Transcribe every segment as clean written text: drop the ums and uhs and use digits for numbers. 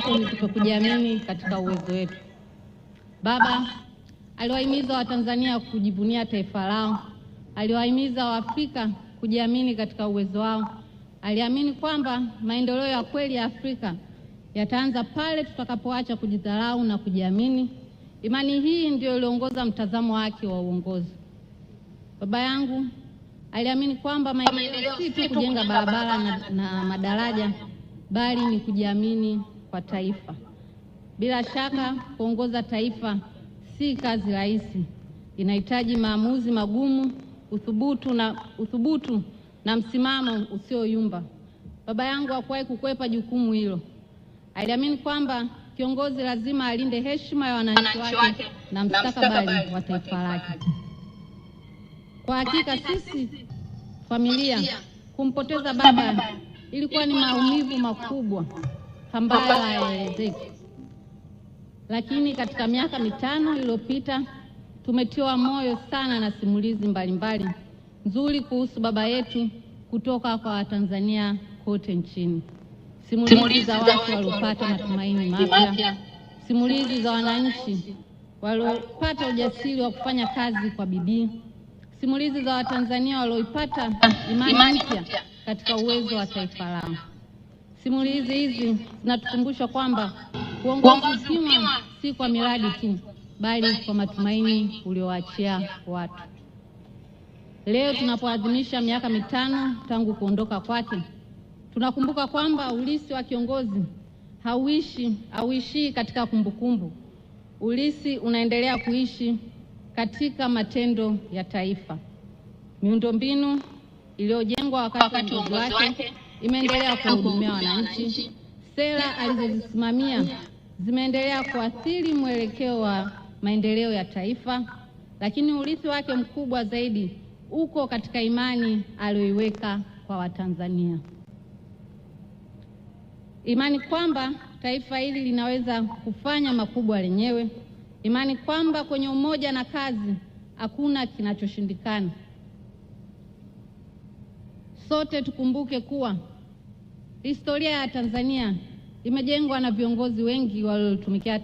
mojawapo ni kutokujiamini katika uwezo wetu. Baba aliwahimiza Watanzania kujivunia taifa lao, aliwahimiza Waafrika kujiamini katika uwezo wao. Aliamini kwamba maendeleo ya kweli ya Afrika yataanza pale tutakapoacha kujidharau na kujiamini. Imani hii ndio iliongoza mtazamo wake wa uongozi. Baba yangu aliamini kwamba maendeleo si tu kujenga barabara na madaraja, bali ni kujiamini kwa taifa. Bila shaka, kuongoza taifa si kazi rahisi. Inahitaji maamuzi magumu, uthubutu na msimamo usioyumba. Baba yangu hakuwahi kukwepa jukumu hilo. Aliamini kwamba kiongozi lazima alinde heshima ya wananchi wake na mustakabali wa taifa lake. Kwa hakika sisi familia, kumpoteza baba ilikuwa ni maumivu makubwa ambayo hayaelezeki. Lakini katika miaka 5 iliyopita tumetiwa moyo sana na simulizi mbalimbali nzuri kuhusu baba yetu kutoka kwa Watanzania kote nchini. Simulizi za watu waliopata matumaini mapya, simulizi za wananchi waliopata ujasiri wa kufanya kazi kwa bidii, simulizi za Watanzania walioipata imani mpya katika uwezo wa taifa lao. Simulizi hizi zinatukumbusha kwamba uongozi hupimwa si kwa miradi tu, bali kwa matumaini ulioachia watu. Leo tunapoadhimisha miaka 5 tangu kuondoka kwake, tunakumbuka kwamba urithi wa kiongozi hauishi katika kumbukumbu. Urithi unaendelea kuishi katika matendo ya taifa. Miundombinu iliyojengwa wakati wa uongozi wake imeendelea kuhudumia wananchi. Sera alizozisimamia zimeendelea kuathiri mwelekeo wa maendeleo ya taifa, lakini urithi wake mkubwa zaidi uko katika imani aliyoiweka kwa Watanzania. Imani kwamba taifa hili linaweza kufanya makubwa lenyewe. Imani kwamba kwenye umoja na kazi hakuna kinachoshindikana. Sote tukumbuke kuwa historia ya Tanzania imejengwa na viongozi wengi waliotumikia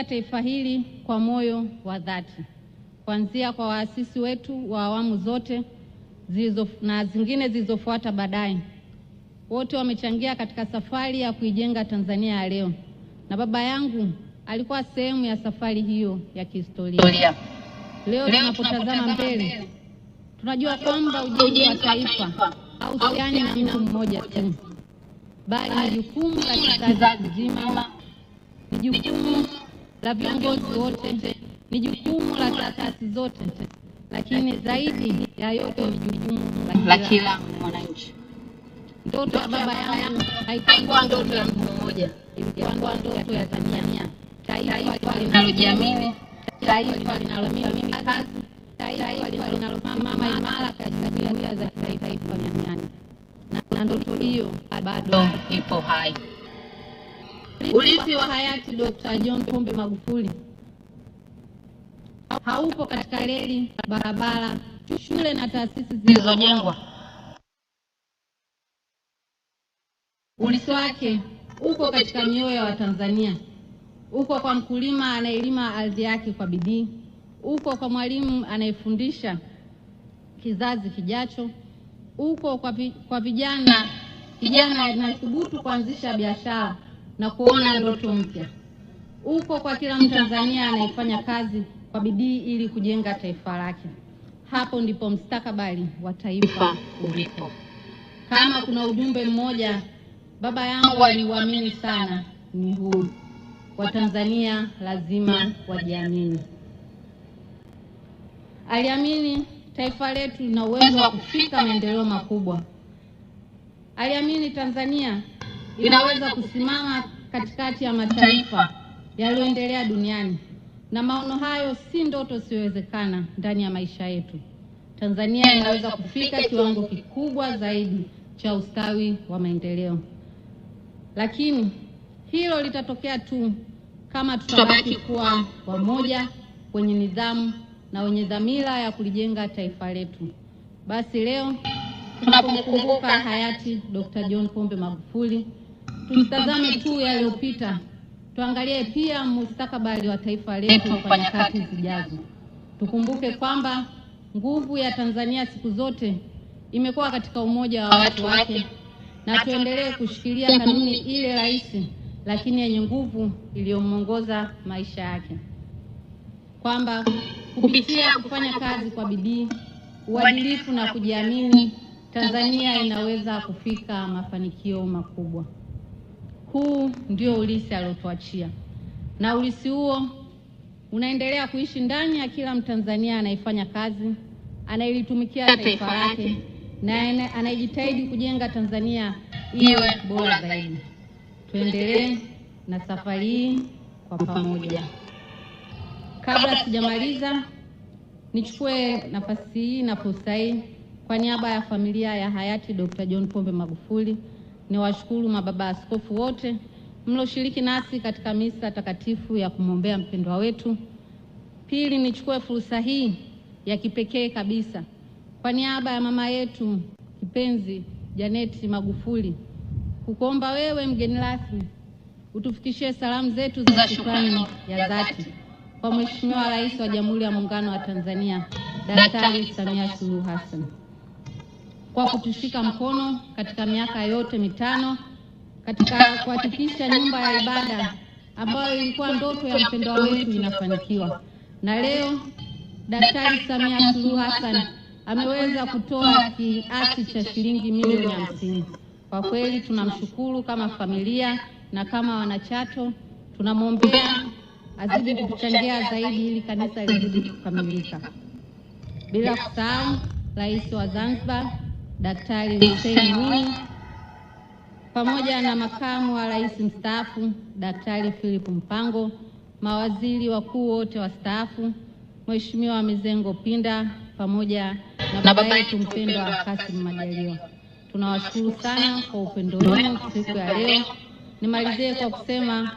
taifa hili kwa moyo wa dhati, kuanzia kwa waasisi wetu wa awamu zote na zingine zilizofuata baadaye. Wote wamechangia katika safari ya kuijenga Tanzania ya leo, na baba yangu alikuwa sehemu ya safari hiyo ya kihistoria. Leo tunapotazama mbele, tunajua kwamba ujenzi wa taifa hauhusiani na mtu mmoja tu, bali ni jukumu la kizazi kizima, ni jukumu la viongozi wote, ni jukumu la taasisi zote, lakini zaidi ya yote ni jukumu la kila mwananchi. Ndoto ya baba yangu haikuwa ndoto ya mtu mmoja, ilikuwa ndoto ya Tanzania, taifa linalojiamini, taifa linalothamini kazi, taifa linalosimama imara katika jumuiya za kitaifa duniani. Na ndoto hiyo bado ipo hai. Urithi wa hayati Dr. John Pombe Magufuli haupo katika reli, barabara, shule na taasisi zilizojengwa. Urithi wake uko katika mioyo ya Watanzania, uko kwa mkulima anayelima ardhi yake kwa bidii, uko kwa mwalimu anayefundisha kizazi kijacho, uko kwa vijana anayethubutu kuanzisha biashara na kuona ndoto mpya, uko kwa kila Mtanzania anayefanya kazi kwa bidii ili kujenga taifa lake. Hapo ndipo mustakabali wa taifa ulipo. Kama kuna ujumbe mmoja baba yangu aliuamini sana, ni huu: Watanzania lazima wajiamini. Aliamini taifa letu lina uwezo wa kufika maendeleo makubwa. Aliamini Tanzania inaweza kusimama katikati ya mataifa yaliyoendelea duniani, na maono hayo si ndoto isiyowezekana ndani ya maisha yetu. Tanzania inaweza kufika kiwango kikubwa zaidi cha ustawi wa maendeleo, lakini hilo litatokea tu kama tutabaki kuwa wamoja, wenye nidhamu na wenye dhamira ya kulijenga taifa letu. Basi leo tunapomkumbuka hayati Dr. John Pombe Magufuli, tusitazame tu yaliyopita, tuangalie pia mustakabali wa taifa letu kwa nyakati zijazo. Tukumbuke kwamba nguvu ya Tanzania siku zote imekuwa katika umoja wa watu wake, na tuendelee kushikilia kanuni ile rahisi lakini yenye nguvu iliyomuongoza maisha yake, kwamba kupitia kufanya kazi kwa bidii, uadilifu na kujiamini, Tanzania inaweza kufika mafanikio makubwa. Huu ndio ulisi aliotuachia, na ulisi huo unaendelea kuishi ndani ya kila Mtanzania anayefanya kazi, anayelitumikia taifa lake, na anayejitahidi kujenga Tanzania iwe bora zaidi. Tuendelee na safari hii kwa pamoja. Kabla sijamaliza, nichukue nafasi hii na fursa hii kwa niaba ya familia ya hayati Dr. John Pombe Magufuli niwashukuru mababa askofu wote mlioshiriki nasi katika misa takatifu ya kumwombea mpendwa wetu. Pili, nichukue fursa hii ya kipekee kabisa kwa niaba ya mama yetu kipenzi Janeti Magufuli kukuomba wewe mgeni rasmi utufikishie salamu zetu za shukrani ya dhati kwa Mheshimiwa Rais wa Jamhuri ya Muungano wa Tanzania Daktari Samia Suluhu Hassan kwa kutushika mkono katika miaka yote mitano katika kuhakikisha nyumba ya ibada ambayo ilikuwa ndoto ya mpendwa wetu inafanikiwa. Na leo Daktari Samia Suluhu Hassan ameweza kutoa kiasi cha shilingi milioni 50. Kwa kweli tunamshukuru kama familia na kama wanachato, tunamwombea azidi kutuchangia zaidi ili kanisa lizidi kukamilika. Bila kusahau Rais wa Zanzibar Daktari Hussein Mwinyi pamoja na makamu wa rais mstaafu Daktari Philip Mpango, mawaziri wakuu wote wastaafu, Mheshimiwa Mizengo Pinda pamoja na baba yetu mpendwa Kassim Majaliwa. Tunawashukuru sana kwa upendo wenu siku ya leo. Nimalizie kwa kusema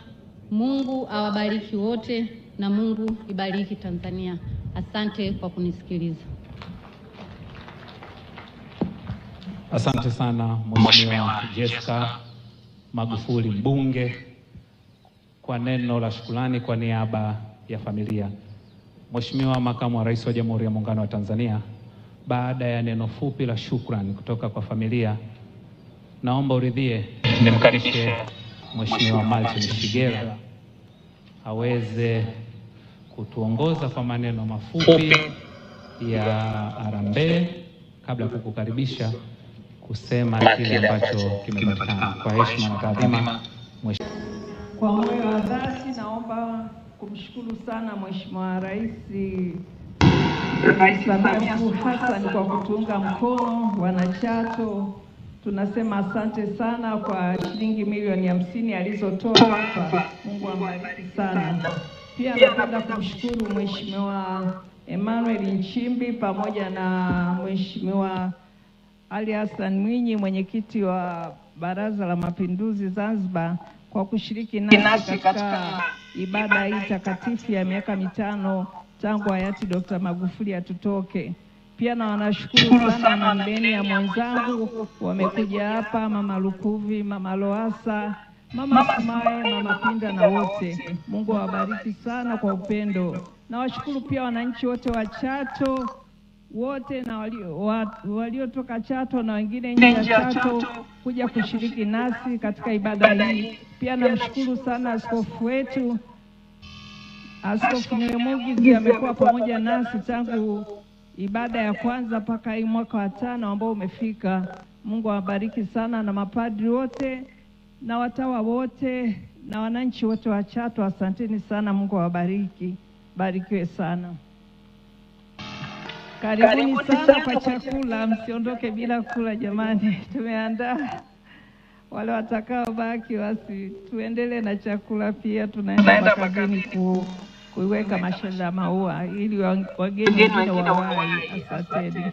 Mungu awabariki wote na Mungu ibariki Tanzania. Asante kwa kunisikiliza. Asante sana Mheshimiwa Jessica Magufuli mbunge kwa neno la shukrani kwa niaba ya familia. Mheshimiwa Makamu wa Rais wa Jamhuri ya Muungano wa Tanzania, baada ya neno fupi la shukrani kutoka kwa familia, naomba uridhie nimkaribishe Mheshimiwa Martin Shigela aweze kutuongoza kwa maneno mafupi ya harambee kabla ya kukukaribisha kusema kile ambacho kimepatikana. Kwa heshima na taadhima, kwa moyo wa dhati naomba kumshukuru sana Mheshimiwa Rais Samia Suluhu Hassan kwa kutuunga mkono wanachato. Tunasema asante sana kwa shilingi milioni 50 alizotoa hapa. Mungu ambariki sana. Pia napenda kumshukuru Mheshimiwa Emmanuel Nchimbi pamoja na Mheshimiwa Ali Hassan Mwinyi, mwenyekiti wa Baraza la Mapinduzi Zanzibar, kwa kushiriki nasi katika ibada hii takatifu ya miaka mitano tangu hayati Dr. Magufuli atutoke. Pia na wanashukuru sana na mgeni ya mwenzangu wamekuja hapa, Mama Lukuvi, Mama Loasa, Mama Sumaye, Mama Pinda na wote. Mungu awabariki sana kwa upendo. Na washukuru pia wananchi wote wa Chato wote na waliotoka Chato na wengine nje ya Chato kuja kushiriki nasi katika ibada hii. Pia namshukuru sana askofu wetu Askofu Nyemugizi, amekuwa pamoja nasi tangu ibada ya kwanza mpaka hii mwaka wa 5 ambao umefika. Mungu awabariki sana, na mapadri wote na watawa wote na wananchi wote wa Chato, asanteni sana. Mungu awabariki, barikiwe sana. Karibuni sana kwa chakula, msiondoke bila kula jamani. Tumeandaa, wale watakao baki basi tuendelee na chakula. Pia tunaenda makazini kuiweka mashada maua ili wageni wengine wawahi. Asanteni.